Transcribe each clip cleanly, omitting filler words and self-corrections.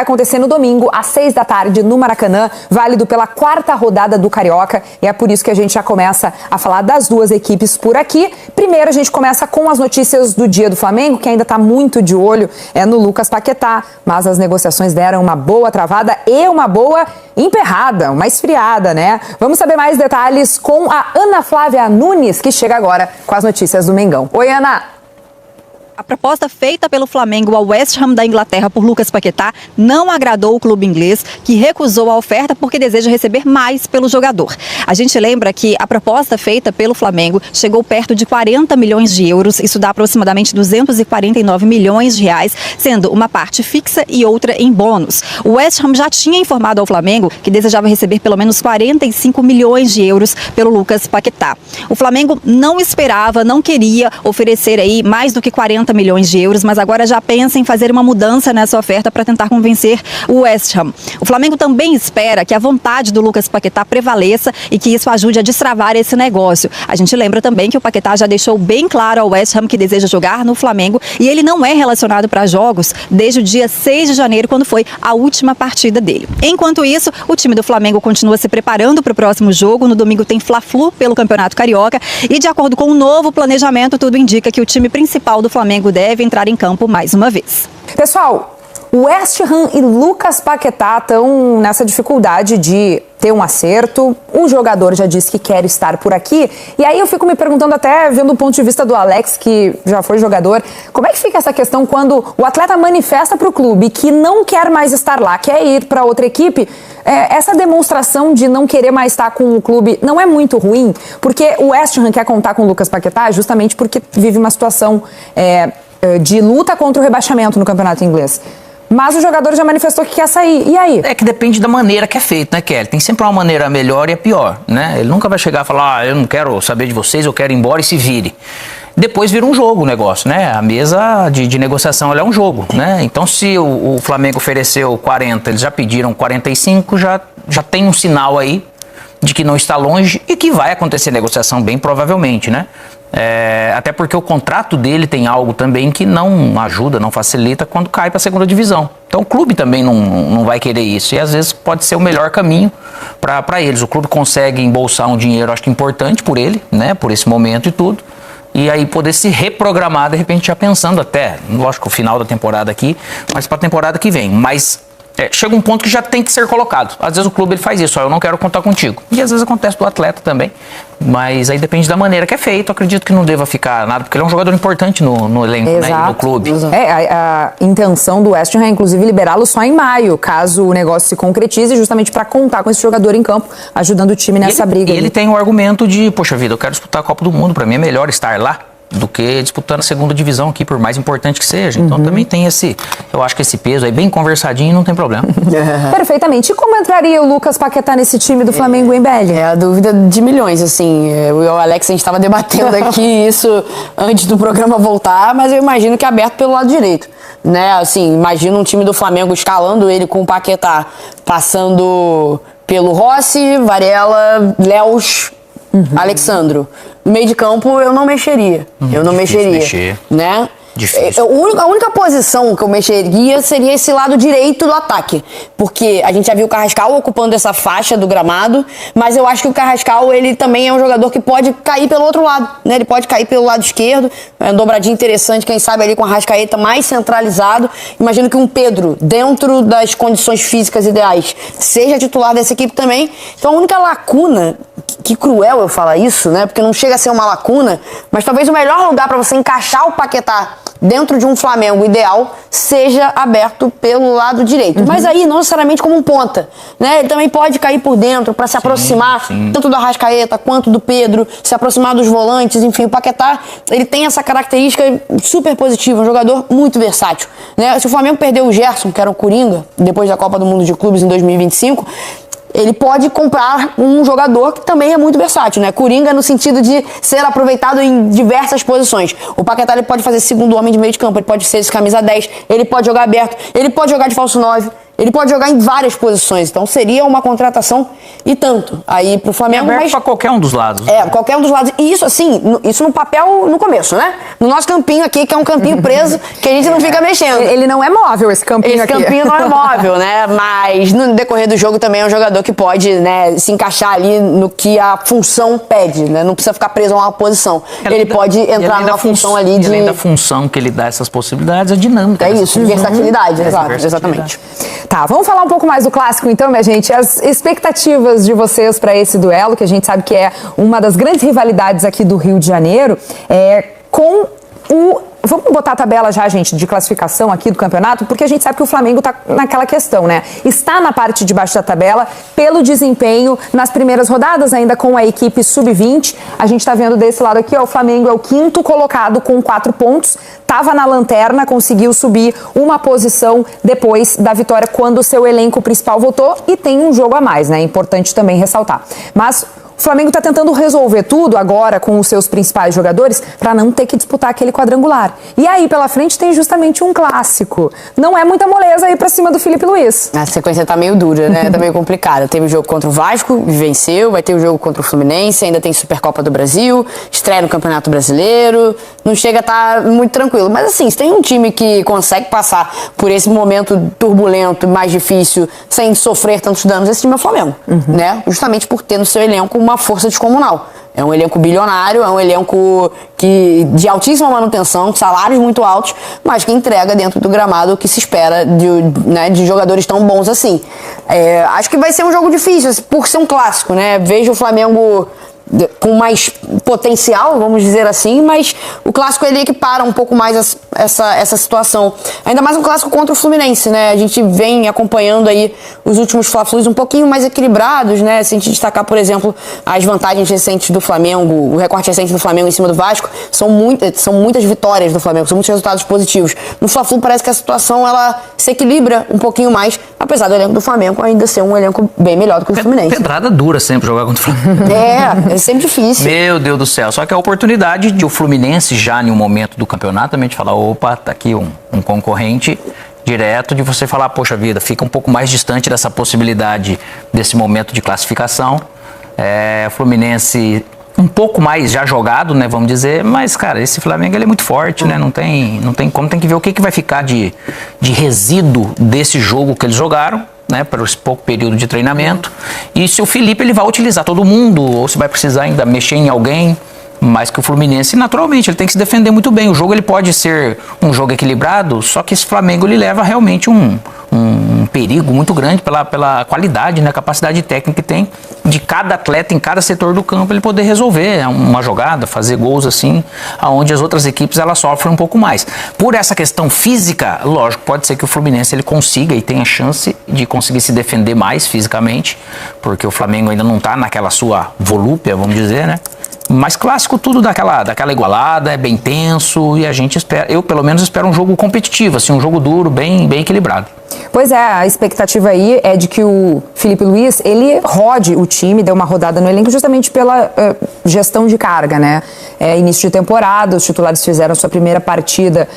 acontecer no domingo, às 6 da tarde, no Maracanã, válido pela 4ª rodada do Carioca. E é por isso que a gente já começa a falar das duas equipes por aqui. Primeiro, a gente começa com as notícias do dia do Flamengo, que ainda está muito de olho no Lucas Paquetá. Mas as negociações deram uma boa travada e uma boa emperrada, uma esfriada, né? Vamos saber mais detalhes com a Ana Flávia Nunes, que chega agora com as notícias do Mengão. Oi, Ana! A proposta feita pelo Flamengo ao West Ham da Inglaterra por Lucas Paquetá não agradou o clube inglês, que recusou a oferta porque deseja receber mais pelo jogador. A gente lembra que a proposta feita pelo Flamengo chegou perto de 40 milhões de euros, isso dá aproximadamente 249 milhões de reais, sendo uma parte fixa e outra em bônus. O West Ham já tinha informado ao Flamengo que desejava receber pelo menos 45 milhões de euros pelo Lucas Paquetá. O Flamengo não esperava, não queria oferecer aí mais do que 40 milhões de euros, mas agora já pensa em fazer uma mudança nessa oferta para tentar convencer o West Ham. O Flamengo também espera que a vontade do Lucas Paquetá prevaleça e que isso ajude a destravar esse negócio. A gente lembra também que o Paquetá já deixou bem claro ao West Ham que deseja jogar no Flamengo e ele não é relacionado para jogos desde o dia 6 de janeiro, quando foi a última partida dele. Enquanto isso, o time do Flamengo continua se preparando para o próximo jogo. No domingo tem Fla-Flu pelo Campeonato Carioca e, de acordo com o novo planejamento, tudo indica que o time principal do Flamengo deve entrar em campo mais uma vez. Pessoal, West Ham e Lucas Paquetá estão nessa dificuldade de ter um acerto. O jogador já disse que quer estar por aqui. E aí eu fico me perguntando, até vendo o ponto de vista do Alex, que já foi jogador, como é que fica essa questão quando o atleta manifesta para o clube que não quer mais estar lá, quer ir para outra equipe? Essa demonstração de não querer mais estar com o clube não é muito ruim? Porque o West Ham quer contar com o Lucas Paquetá justamente porque vive uma situação de luta contra o rebaixamento no campeonato inglês. Mas o jogador já manifestou que quer sair. E aí? É que depende da maneira que é feito, né, Kelly? Tem sempre uma maneira melhor e a pior, né? Ele nunca vai chegar e falar, eu não quero saber de vocês, eu quero ir embora e se vire. Depois vira um jogo o negócio, né? A mesa de negociação ela é um jogo, né? Então, se o Flamengo ofereceu 40, eles já pediram 45, já tem um sinal aí de que não está longe e que vai acontecer negociação bem provavelmente, né? Até porque o contrato dele tem algo também que não ajuda, não facilita quando cai para a segunda divisão. Então o clube também não vai querer isso e às vezes pode ser o melhor caminho para eles. O clube consegue embolsar um dinheiro, acho que importante por ele, né? Por esse momento e tudo. E aí poder se reprogramar, de repente, já pensando até, lógico, o final da temporada aqui, mas para a temporada que vem. Mas chega um ponto que já tem que ser colocado. Às vezes o clube ele faz isso, eu não quero contar contigo. E às vezes acontece do atleta também. Mas aí depende da maneira que é feito. Acredito que não deva ficar nada, porque ele é um jogador importante no elenco, né, e no clube. A intenção do West Ham é, inclusive, liberá-lo só em maio, caso o negócio se concretize, justamente para contar com esse jogador em campo, ajudando o time nessa briga. Ele tem o argumento de, poxa vida, eu quero disputar a Copa do Mundo, para mim é melhor estar lá do que disputando a segunda divisão aqui, por mais importante que seja. Então também tem eu acho que esse peso aí bem conversadinho, não tem problema. Perfeitamente. E como entraria o Lucas Paquetá nesse time do Flamengo, em BL? É a dúvida de milhões, assim. Eu e o Alex, a gente estava debatendo aqui isso antes do programa voltar, mas eu imagino que é aberto pelo lado direito, né? Assim, imagino um time do Flamengo escalando ele com o Paquetá, passando pelo Rossi, Varela, Léus, Alexandro. No meio de campo eu não mexeria. Eu não mexeria. Né? Difícil. A única posição que eu mexeria seria esse lado direito do ataque. Porque a gente já viu o Carrascal ocupando essa faixa do gramado, mas eu acho que o Carrascal, ele também é um jogador que pode cair pelo outro lado, né? Ele pode cair pelo lado esquerdo, é uma dobradinha interessante, quem sabe ali com a Arrascaeta mais centralizado. Imagino que um Pedro, dentro das condições físicas ideais, seja titular dessa equipe também. Então a única lacuna, que cruel eu falar isso, né? Porque não chega a ser uma lacuna, mas talvez o melhor lugar para você encaixar o Paquetá dentro de um Flamengo ideal seja aberto pelo lado direito. Mas aí não necessariamente como um ponta, né? Ele também pode cair por dentro para se aproximar tanto do Arrascaeta quanto do Pedro, se aproximar dos volantes, enfim, o Paquetá, ele tem essa característica super positiva, um jogador muito versátil, né? Se o Flamengo perdeu o Gerson, que era o Coringa, depois da Copa do Mundo de Clubes em 2025, ele pode comprar um jogador que também é muito versátil, né? Coringa no sentido de ser aproveitado em diversas posições. O Paquetá ele pode fazer segundo homem de meio de campo, ele pode ser esse camisa 10, ele pode jogar aberto, ele pode jogar de falso 9. Ele pode jogar em várias posições, então seria uma contratação e tanto aí pro Flamengo. Mas pra qualquer um dos lados. Qualquer um dos lados. E isso assim, isso no papel no começo, né? No nosso campinho aqui, que é um campinho preso, que a gente não fica mexendo. Ele não é móvel, esse campinho aqui. Esse campinho não é móvel, né? Mas no decorrer do jogo também é um jogador que pode, né, se encaixar ali no que a função pede, né? Não precisa ficar preso a uma posição. Ele pode entrar numa função ali de... Além da função que ele dá essas possibilidades, a dinâmica. É isso, versatilidade, exatamente. Tá, vamos falar um pouco mais do clássico então, minha gente. As expectativas de vocês para esse duelo, que a gente sabe que é uma das grandes rivalidades aqui do Rio de Janeiro, com o... Vamos botar a tabela já, gente, de classificação aqui do campeonato, porque a gente sabe que o Flamengo tá naquela questão, né? Está na parte de baixo da tabela pelo desempenho nas primeiras rodadas, ainda com a equipe sub-20. A gente tá vendo desse lado aqui, ó, o Flamengo é o 5º colocado com 4 pontos, tava na lanterna, conseguiu subir uma posição depois da vitória quando o seu elenco principal voltou e tem um jogo a mais, né? É importante também ressaltar. Mas o Flamengo está tentando resolver tudo agora com os seus principais jogadores para não ter que disputar aquele quadrangular. E aí, pela frente, tem justamente um clássico. Não é muita moleza ir para cima do Felipe Luiz. A sequência tá meio dura, né? Tá meio complicada. Teve o jogo contra o Vasco, venceu. Vai ter o jogo contra o Fluminense, ainda tem Supercopa do Brasil, estreia no Campeonato Brasileiro. Não chega a estar muito tranquilo. Mas assim, se tem um time que consegue passar por esse momento turbulento, mais difícil, sem sofrer tantos danos, esse time é o Flamengo, né? Justamente por ter no seu elenco uma força descomunal. É um elenco bilionário, é um elenco de altíssima manutenção, salários muito altos, mas que entrega dentro do gramado o que se espera de jogadores tão bons assim. Acho que vai ser um jogo difícil, por ser um clássico, né? Vejo o Flamengo com mais potencial, vamos dizer assim, mas o clássico ele equipara um pouco mais essa situação. Ainda mais um clássico contra o Fluminense, né? A gente vem acompanhando aí os últimos Fla-Flus um pouquinho mais equilibrados, né? Se a gente destacar, por exemplo, as vantagens recentes do Flamengo, o recorte recente do Flamengo em cima do Vasco, são muitas vitórias do Flamengo, são muitos resultados positivos. No Fla-Flu parece que a situação ela se equilibra um pouquinho mais, apesar do elenco do Flamengo ainda ser um elenco bem melhor do que o do Fluminense. Pedrada dura sempre jogar contra o Flamengo. É sempre difícil. Meu Deus do céu. Só que a oportunidade de o Fluminense, já em um momento do campeonato, também de falar, opa, tá aqui um concorrente direto, de você falar, poxa vida, fica um pouco mais distante dessa possibilidade desse momento de classificação. O Fluminense um pouco mais já jogado, né, vamos dizer, mas, cara, esse Flamengo ele é muito forte, né, não tem como, tem que ver o que vai ficar de resíduo desse jogo que eles jogaram, né, para esse pouco período de treinamento, e se o Felipe ele vai utilizar todo mundo, ou se vai precisar ainda mexer em alguém, mais que o Fluminense, naturalmente, ele tem que se defender muito bem. O jogo ele pode ser um jogo equilibrado, só que esse Flamengo ele leva realmente um perigo muito grande pela qualidade, né, capacidade técnica que tem de cada atleta em cada setor do campo ele poder resolver uma jogada, fazer gols assim, aonde as outras equipes elas sofrem um pouco mais. Por essa questão física, lógico, pode ser que o Fluminense ele consiga e tenha chance de conseguir se defender mais fisicamente, porque o Flamengo ainda não está naquela sua volúpia, vamos dizer, né? Mas clássico tudo daquela igualada, é bem tenso e a gente espera, eu pelo menos espero um jogo competitivo, assim, um jogo duro, bem equilibrado. Pois é, a expectativa aí é de que o Felipe Luiz, ele rode o time, dê uma rodada no elenco justamente pela gestão de carga, né? Início de temporada, os titulares fizeram sua primeira partida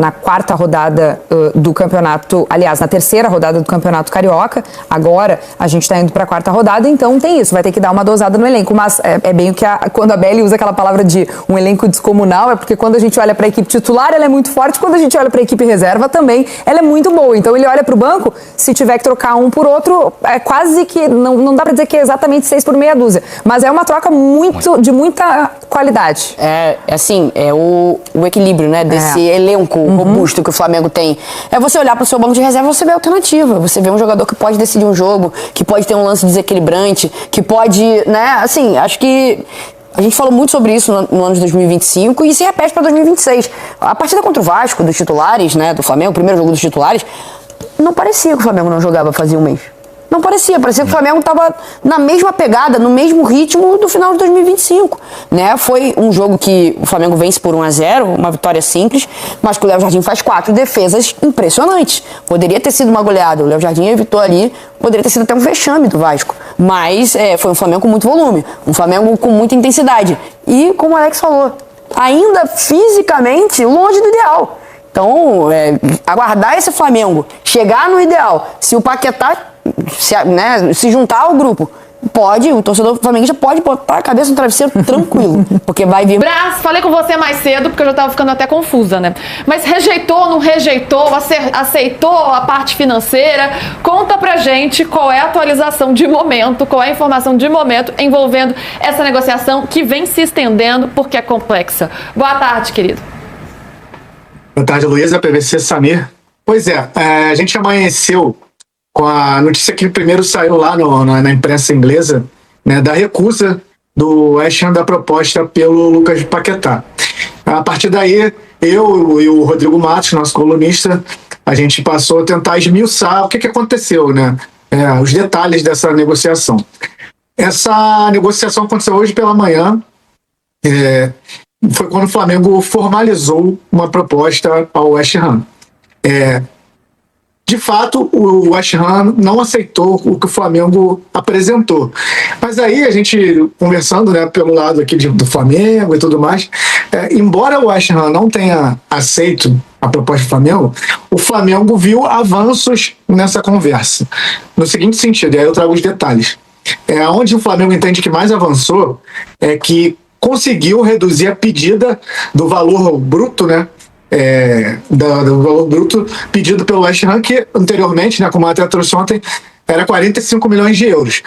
na 4ª rodada do campeonato, aliás, na 3ª rodada do campeonato carioca. Agora a gente tá indo pra 4ª rodada, então tem isso, vai ter que dar uma dosada no elenco, mas é bem o que quando a Belly usa aquela palavra de um elenco descomunal, é porque quando a gente olha pra equipe titular, ela é muito forte, quando a gente olha pra equipe reserva também, ela é muito boa, então ele olha pro banco, se tiver que trocar um por outro, é quase que, não dá pra dizer que é exatamente 6 por meia dúzia, mas é uma troca de muita qualidade. É o equilíbrio, né, desse elenco robusto que o Flamengo tem. É você olhar pro seu banco de reserva e você vê a alternativa, você vê um jogador que pode decidir um jogo, que pode ter um lance desequilibrante, que pode, né, assim, acho que a gente falou muito sobre isso no ano de 2025 e se repete para 2026. A partida contra o Vasco, dos titulares, né, do Flamengo, o primeiro jogo dos titulares, não parecia que o Flamengo não jogava fazia um mês. Não parecia que o Flamengo estava na mesma pegada, no mesmo ritmo do final de 2025, né? Foi um jogo que o Flamengo vence por 1-0, uma vitória simples, mas que o Léo Jardim faz 4 defesas impressionantes. Poderia ter sido uma goleada, o Léo Jardim evitou ali, poderia ter sido até um vexame do Vasco, mas foi um Flamengo com muito volume, um Flamengo com muita intensidade e, como o Alex falou, ainda fisicamente longe do ideal. Então, aguardar esse Flamengo chegar no ideal, se o Paquetá se juntar ao grupo, o torcedor flamenguista pode botar a cabeça no travesseiro tranquilo, porque vai vir. Braz, falei com você mais cedo, porque eu já tava ficando até confusa, né? Mas rejeitou, não rejeitou, aceitou a parte financeira? Conta pra gente qual é a atualização de momento, qual é a informação de momento envolvendo essa negociação que vem se estendendo porque é complexa. Boa tarde, querido. Boa tarde, Luísa, PVC, Samir. Pois é, a gente amanheceu com a notícia que primeiro saiu lá na imprensa inglesa, né, da recusa do West Ham da proposta pelo Lucas Paquetá. A partir daí, eu e o Rodrigo Matos, nosso colunista, a gente passou a tentar esmiuçar o que aconteceu, né, os detalhes dessa negociação. Essa negociação aconteceu hoje pela manhã, foi quando o Flamengo formalizou uma proposta ao West Ham. De fato, o West Ham não aceitou o que o Flamengo apresentou. Mas aí a gente, conversando, né, pelo lado aqui do Flamengo e tudo mais, embora o West Ham não tenha aceito a proposta do Flamengo, o Flamengo viu avanços nessa conversa. No seguinte sentido, e aí eu trago os detalhes. Onde o Flamengo entende que mais avançou é que conseguiu reduzir a pedida do valor bruto, né? Do valor bruto pedido pelo West Ham, que anteriormente, né, como até trouxe ontem, era 45 milhões de euros.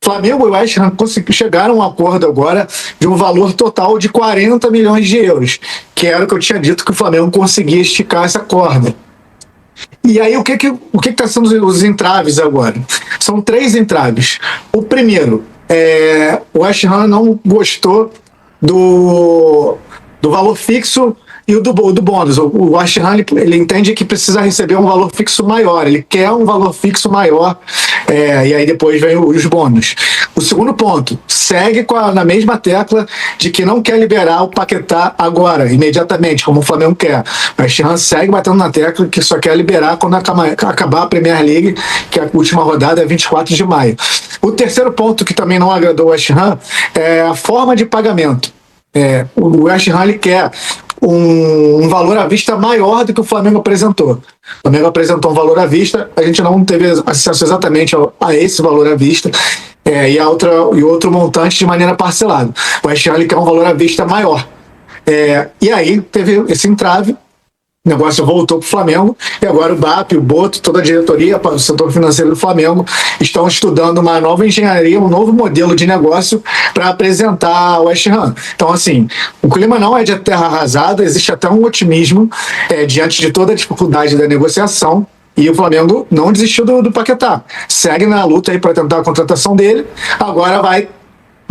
Flamengo e West Ham chegaram a um acordo agora de um valor total de 40 milhões de euros, que era o que eu tinha dito que o Flamengo conseguia esticar essa corda. E aí, o que está sendo os entraves agora? São 3 entraves. O primeiro, o West Ham não gostou do valor fixo e o do bônus. O West Ham ele entende que precisa receber um valor fixo maior, ele quer um valor fixo maior, e aí depois vem os bônus. O segundo ponto, segue na mesma tecla de que não quer liberar o Paquetá agora, imediatamente, como o Flamengo quer. O West Ham segue batendo na tecla que só quer liberar quando acabar a Premier League, que a última rodada é 24 de maio. O terceiro ponto que também não agradou o West Ham é a forma de pagamento. O West Ham ele quer um valor à vista maior do que o Flamengo apresentou. O Flamengo apresentou um valor à vista, a gente não teve acesso exatamente a esse valor à vista, e outro montante de maneira parcelada. O West Ham ele quer um valor à vista maior. E aí teve esse entrave, o negócio voltou para o Flamengo, e agora o BAP, o Boto, toda a diretoria, o setor financeiro do Flamengo estão estudando uma nova engenharia, um novo modelo de negócio para apresentar ao West Ham. Então, assim, o clima não é de terra arrasada, existe até um otimismo diante de toda a dificuldade da negociação, e o Flamengo não desistiu do Paquetá. Segue na luta aí para tentar a contratação dele, agora vai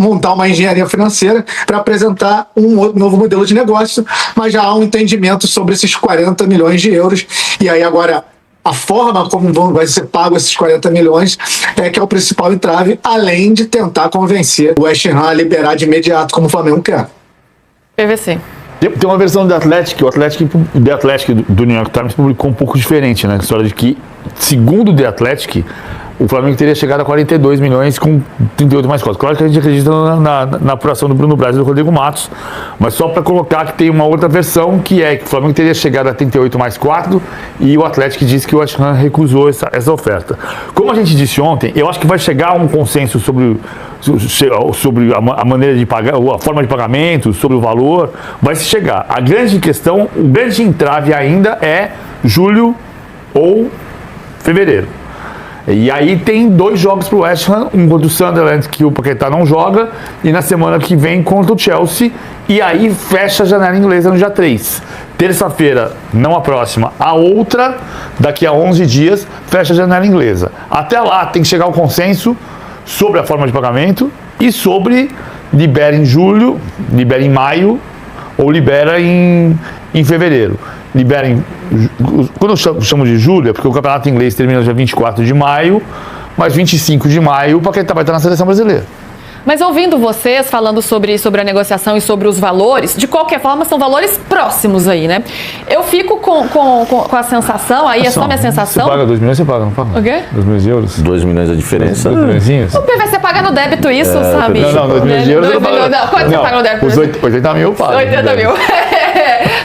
montar uma engenharia financeira para apresentar um outro novo modelo de negócio, mas já há um entendimento sobre esses 40 milhões de euros, e aí agora a forma como vai ser pago esses 40 milhões que é o principal entrave, além de tentar convencer o West Ham a liberar de imediato, como o Flamengo quer. PVC. Tem uma versão do Atlético, The Athletic do New York Times publicou um pouco diferente, né? A história de que, segundo o The Athletic, o Flamengo teria chegado a 42 milhões com 38 mais cotas. Claro que a gente acredita na apuração do Bruno Braz e do Rodrigo Matos, mas só para colocar que tem uma outra versão, que é que o Flamengo teria chegado a 38 mais 4 e o Atlético disse que o West Ham recusou essa oferta. Como a gente disse ontem, eu acho que vai chegar a um consenso sobre a maneira de pagar, a forma de pagamento, sobre o valor, vai se chegar. A grande questão, o grande entrave ainda é julho ou fevereiro. E aí tem 2 jogos para o West Ham, um contra o Sunderland, que o Paquetá não joga, e na semana que vem contra o Chelsea, e aí fecha a janela inglesa no dia 3. Terça-feira, não a próxima, a outra, daqui a 11 dias, fecha a janela inglesa. Até lá tem que chegar ao consenso sobre a forma de pagamento e sobre libera em julho, libera em maio ou libera em fevereiro. Quando eu chamo de julho, é porque o campeonato inglês termina dia 24 de maio, mas 25 de maio o Paquetá vai estar na seleção brasileira. Mas ouvindo vocês falando sobre a negociação e sobre os valores, de qualquer forma são valores próximos aí, né? Eu fico com a sensação, aí é só minha sensação. Você paga 2 milhões, você paga, não paga? O quê? 2 milhões de euros. 2 milhões a diferença. 2 milhões? O PVC paga no débito isso, sabe? Não, 2 milhões de euros eu pago. Não, quanto você paga no débito? Os 80 mil eu pago. 80 mil.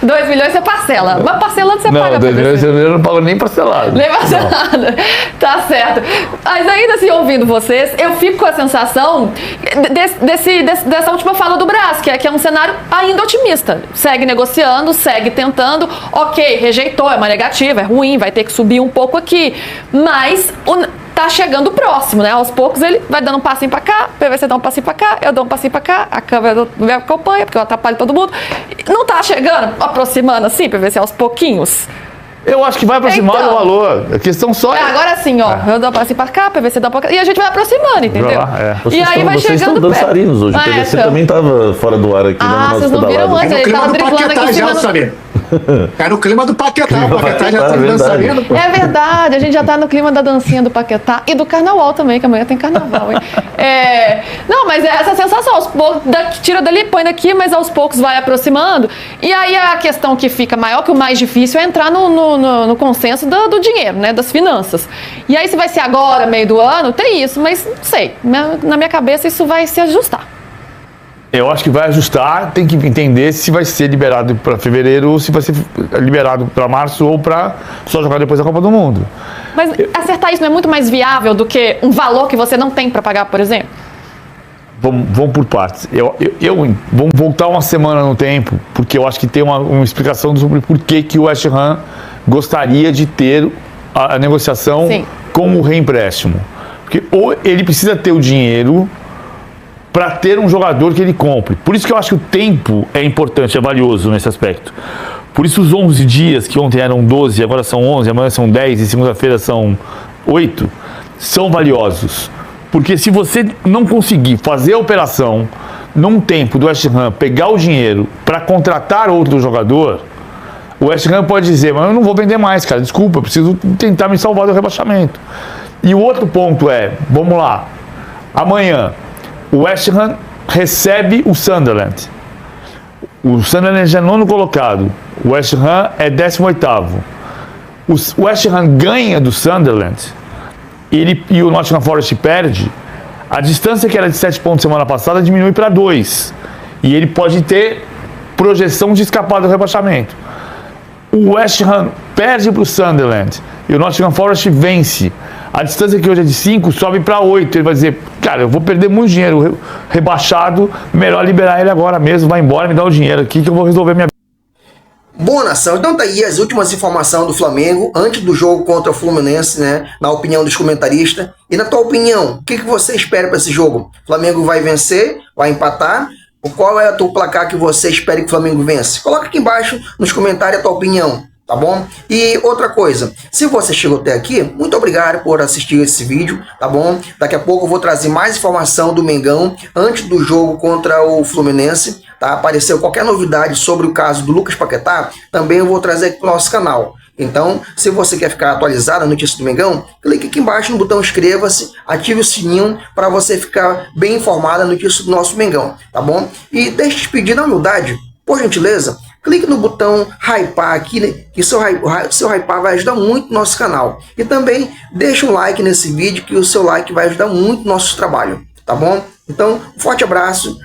2 milhões você parcela. Mas parcelando você paga. Não, 2 milhões eu não pago nem parcelado. Nem parcelado. Tá certo. Mas ainda assim, ouvindo vocês, eu fico com a sensação dessa última fala do Braz, que é um cenário ainda otimista. Segue negociando, segue tentando. Ok, rejeitou, é uma negativa, é ruim, vai ter que subir um pouco aqui. Mas tá chegando próximo, né? Aos poucos ele vai dando um passinho pra cá, o PVC dá um passinho pra cá, eu dou um passinho pra cá, a câmera me acompanha, porque eu atrapalho todo mundo. Não tá chegando, aproximando assim, PVC aos pouquinhos? Eu acho que vai aproximar Então, o valor. A questão só é... Agora sim, ó, eu dou um passinho pra cá, PVC dá um pra cá, e a gente vai aproximando, entendeu? Lá, E aí vai vocês chegando estão dançarinos hoje. O PVC também tava fora do ar aqui. vocês não viram antes, É no ele clima tava do driblando aqui Paquetá em cima já, do... Samir. Era o clima do Paquetá. O Paquetá já tá verdade. dançarino, pô. É verdade, a gente já tá no clima da dancinha do Paquetá e do carnaval também, que amanhã tem carnaval, hein? Não, mas é essa sensação, aos poucos, tira dali, põe daqui, mas aos poucos vai aproximando. E aí a questão que fica maior, que o mais difícil é entrar no consenso do dinheiro, né? Das finanças. E aí se vai ser agora, meio do ano, tem isso, mas não sei, na minha cabeça isso vai se ajustar. Eu acho que vai ajustar, tem que entender se vai ser liberado para fevereiro ou se vai ser liberado para março ou para só jogar depois da Copa do Mundo. Mas acertar isso não é muito mais viável do que um valor que você não tem para pagar, por exemplo? Vamos por partes. Vamos voltar uma semana no tempo, porque eu acho que tem uma explicação sobre por que o West Ham gostaria de ter a negociação Sim. com o reempréstimo. Porque ou ele precisa ter o dinheiro para ter um jogador que ele compre. Por isso que eu acho que o tempo é importante, é valioso nesse aspecto. Por isso os 11 dias, que ontem eram 12, agora são 11, amanhã são 10 e segunda-feira são 8, são valiosos. Porque se você não conseguir fazer a operação num tempo do West Ham, pegar o dinheiro para contratar outro jogador, o West Ham pode dizer, mas eu não vou vender mais, cara, desculpa, eu preciso tentar me salvar do rebaixamento. E o outro ponto é, vamos lá, amanhã, o West Ham recebe o Sunderland. O Sunderland já é 9º colocado. O West Ham é 18º. O West Ham ganha do Sunderland e o Nottingham Forest perde. A distância que era de 7 pontos semana passada diminui para 2. E ele pode ter projeção de escapar do rebaixamento. O West Ham perde para o Sunderland e o Nottingham Forest vence. A distância que hoje é de 5 sobe para 8. Ele vai dizer, cara, eu vou perder muito dinheiro rebaixado, melhor liberar ele agora mesmo, vai embora, me dá o dinheiro aqui que eu vou resolver minha vida. Boa, nação. Então tá aí as últimas informações do Flamengo antes do jogo contra o Fluminense, né? Na opinião dos comentaristas. E na tua opinião, o que você espera para esse jogo? O Flamengo vai vencer? Vai empatar? Qual é o teu placar que você espera que o Flamengo vença? Coloca aqui embaixo nos comentários a tua opinião. Tá bom? E outra coisa, se você chegou até aqui, muito obrigado por assistir esse vídeo, tá bom? Daqui a pouco eu vou trazer mais informação do Mengão antes do jogo contra o Fluminense, tá? Apareceu qualquer novidade sobre o caso do Lucas Paquetá, também eu vou trazer aqui pro nosso canal. Então, se você quer ficar atualizado na notícia do Mengão, clique aqui embaixo no botão inscreva-se, ative o sininho para você ficar bem informado na notícia do nosso Mengão, tá bom? E deixa eu te pedir na humildade, por gentileza, clique no botão hypar aqui, né, que seu hypar vai ajudar muito o nosso canal. E também deixa um like nesse vídeo, que o seu like vai ajudar muito o nosso trabalho, tá bom? Então, um forte abraço,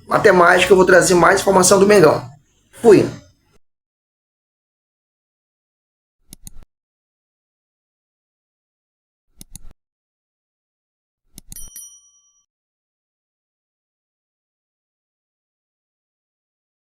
até mais, que eu vou trazer mais informação do Mengão. Fui!